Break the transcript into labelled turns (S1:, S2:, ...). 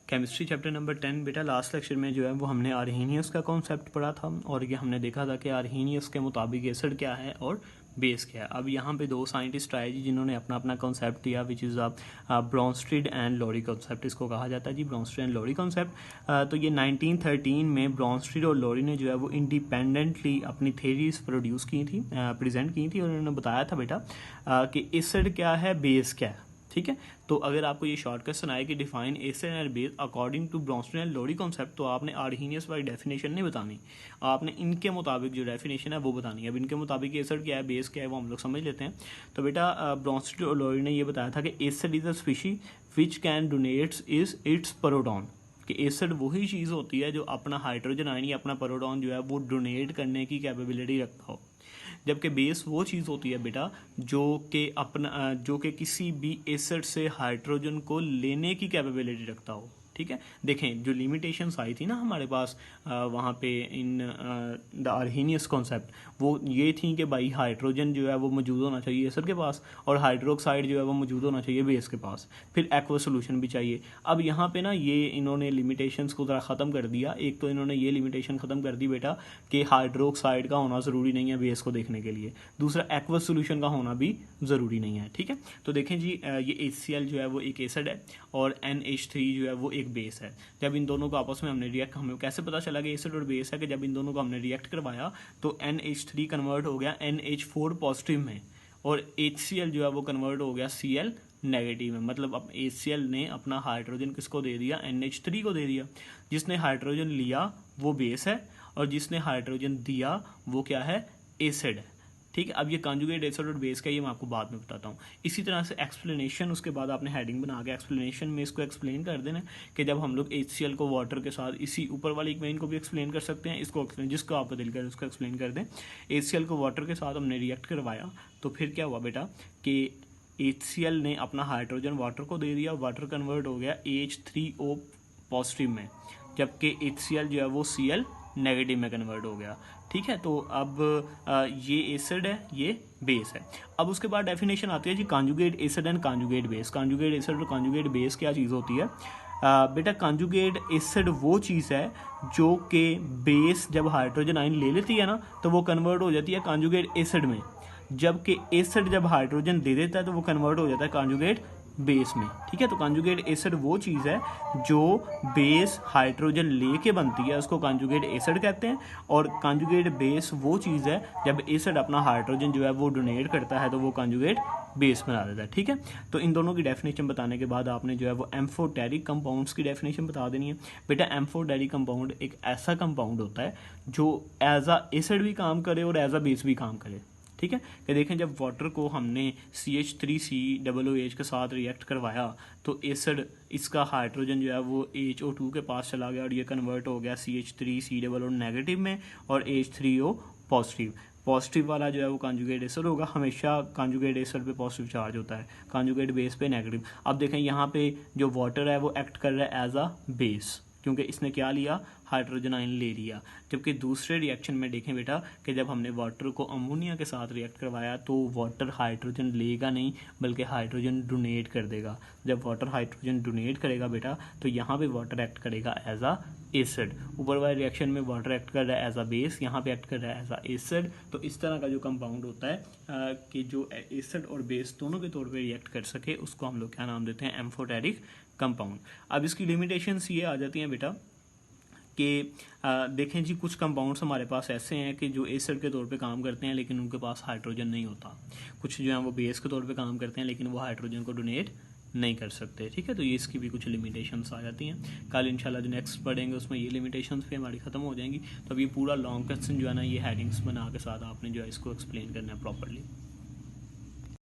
S1: Chemistry chapter number 10 बेटा last lecture में जो है वो हमने आर्हीनियस का कॉन्सेप्ट पढ़ा था और ये हमने देखा था कि आर्हीनियस के मुताबिक एसिड क्या है और बेस क्या है। अब यहाँ पे दो साइंटिस्ट आए जी जिन्होंने अपना अपना कॉन्सेप्ट दिया which is Bronsted and Lowry concept, इसको कहा जाता है जी ब्रॉन्स्टेड एंड लोरी कॉन्सेप्ट। तो ये 1913 में ब्रॉन्स्टेड और लोरी ने जो है वो इंडिपेंडेंटली अपनी थेरीज प्रोड्यूस की थी, प्रेजेंट की थी और उन्होंने बताया था बेटा कि एसिड क्या है बेस क्या है। ठीक है, तो अगर आपको ये शॉर्टकट सुनाए कि define acid and base according to Bronsted and Lowry concept, तो आपने आर्हीनियस वाली डेफिनेशन नहीं बतानी, आपने इनके मुताबिक जो डेफिनेशन है वो बतानी है। अब इनके मुताबिक एसिड क्या है बेस क्या है वो हम लोग समझ लेते हैं। तो बेटा ब्रॉन्स्टेड और लोरी ने ये बताया था कि acid is a species which can donates is its proton, कि एसिड वही चीज़ होती है जो अपना हाइड्रोजन आयन या अपना प्रोटॉन जो है वो डोनेट करने की कैपेबिलिटी रखता हो, जबकि बेस वो चीज़ होती है बेटा जो कि किसी भी एसिड से हाइड्रोजन को लेने की कैपेबिलिटी रखता हो। ठीक है, देखें जो लिमिटेशंस आई थी ना हमारे पास वहाँ पे इन द आर्हीनियस कॉन्सेप्ट, वो ये थी कि भाई हाइड्रोजन जो है वो मौजूद होना चाहिए एसिड के पास और हाइड्रोक्साइड जो है वो मौजूद होना चाहिए बेस के पास, फिर एक्वा सोल्यूशन भी चाहिए। अब यहाँ पे ना ये इन्होंने लिमिटेशंस को ज़रा ख़त्म कर दिया। एक तो इन्होंने ये लिमिटेशन ख़त्म कर दी बेटा कि हाइड्रोक्साइड का होना ज़रूरी नहीं है बेस को देखने के लिए, दूसरा एक्वा सोल्यूशन का होना भी ज़रूरी नहीं है। ठीक है, तो देखें जी ये HCl जो है वो एक एसिड है और NH3 जो है वो एक बेस है। जब इन दोनों को आपस में हमने रिएक्ट, हमें कैसे पता चला कि एसिड और बेस है कि जब इन दोनों को हमने रिएक्ट करवाया तो NH3 कन्वर्ट हो गया NH4 पॉजिटिव में और HCl जो है वो कन्वर्ट हो गया Cl नेगेटिव में। मतलब अब HCl ने अपना हाइड्रोजन किसको दे दिया, NH3 को दे दिया। जिसने हाइड्रोजन लिया वो बेस है और जिसने हाइड्रोजन दिया वो क्या है, एसिड है। ठीक है, अब ये कॉन्जुगेट एसिड और बेस का ये मैं आपको बाद में बताता हूँ। इसी तरह से एक्सप्लेनेशन, उसके बाद आपने हेडिंग बना के एक्सप्लेनेशन में इसको एक्सप्लेन कर देना कि जब हम लोग HCl को वाटर के साथ, इसी ऊपर वाली इक्वेशन को भी एक्सप्लेन कर सकते हैं, इसको जिसको आपका दिल करे उसको एक्सप्लेन कर दें। HCl को वाटर के साथ हमने रिएक्ट करवाया तो फिर क्या हुआ बेटा कि HCl ने अपना हाइड्रोजन वाटर को दे दिया, वाटर कन्वर्ट हो गया H3O पॉजिटिव में, जबकि HCl जो है वो Cl नेगेटिव में कन्वर्ट हो गया। ठीक है, तो अब ये एसिड है ये बेस है। अब उसके बाद डेफिनेशन आती है जी conjugate acid and conjugate base. Conjugate acid और कॉन्जुगेट बेस क्या चीज़ होती है बेटा? कॉन्जुगेट एसिड वो चीज़ है जो कि बेस जब हाइड्रोजन आयन ले लेती है ना तो वो कन्वर्ट हो जाती है कॉन्जुगेट एसिड में, जबकि एसिड जब हाइड्रोजन दे देता है तो वो कन्वर्ट हो जाता है कॉन्जुगेट बेस में। ठीक है, तो कॉन्जुगेट एसिड वो चीज़ है जो बेस हाइड्रोजन लेके बनती है, उसको कॉन्जुगेट एसिड कहते हैं। और कॉन्जुगेट बेस वो चीज़ है जब एसिड अपना हाइड्रोजन जो है वो डोनेट करता है तो वो कॉन्जुगेट बेस बना देता है। ठीक है, तो इन दोनों की डेफिनेशन बताने के बाद आपने जो है वो एम्फोटेरिक कंपाउंड्स की डेफिनेशन बता देनी है। बेटा एम्फोटेरिक कंपाउंड एक ऐसा कंपाउंड होता है जो एज आ एसिड भी काम करे और एज आ बेस भी काम करे। ठीक है, कि देखें जब वाटर को हमने CH3COOH के साथ रिएक्ट करवाया तो एसिड इसका हाइड्रोजन जो है वो HO2 के पास चला गया और ये कन्वर्ट हो गया CH3COO नेगेटिव में और H3O पॉजिटिव। पॉजिटिव वाला जो है वो कॉन्जुगेट एसिड होगा, हमेशा कॉन्जुगेट एसिड पे पॉजिटिव चार्ज होता है, कॉन्जुगेट बेस पे नेगेटिव। अब देखें यहाँ पे जो वाटर है वो एक्ट कर रहा है एज अ बेस, क्योंकि इसने क्या लिया, हाइड्रोजन आयन ले लिया। जबकि दूसरे रिएक्शन में देखें बेटा कि जब हमने वाटर को अमोनिया के साथ रिएक्ट करवाया तो वाटर हाइड्रोजन लेगा नहीं बल्कि हाइड्रोजन डोनेट कर देगा। जब वाटर हाइड्रोजन डोनेट करेगा बेटा तो यहाँ पे वाटर एक्ट करेगा एज आ एसिड। ऊपर वाले रिएक्शन में वाटर एक्ट कर रहा है एज आ बेस, यहाँ पे एक्ट कर रहा है एज आ एसिड। तो इस तरह का जो कंपाउंड होता है कि जो एसिड और बेस दोनों के तौर पे रिएक्ट कर सके उसको हम लोग क्या नाम देते हैं, एम्फोटेरिक कंपाउंड। अब इसकी लिमिटेशंस ये आ जाती हैं बेटा कि देखें जी कुछ कंपाउंड्स हमारे पास ऐसे हैं कि जो एसिड के तौर पे काम करते हैं लेकिन उनके पास हाइड्रोजन नहीं होता। कुछ जो हैं वो बेस के तौर पे काम करते हैं लेकिन वो हाइड्रोजन को डोनेट नहीं कर सकते। ठीक है, तो ये इसकी भी कुछ लिमिटेशंस आ जाती हैं। कल इंशाल्लाह जो नेक्स्ट पढ़ेंगे उसमें ये लिमिटेशंस भी हमारी ख़त्म हो जाएंगी। तो अब ये पूरा लॉन्ग क्वेश्चन जो है ना ये हेडिंग्स बना के साथ आपने जो है इसको एक्सप्लेन करना है प्रॉपरली।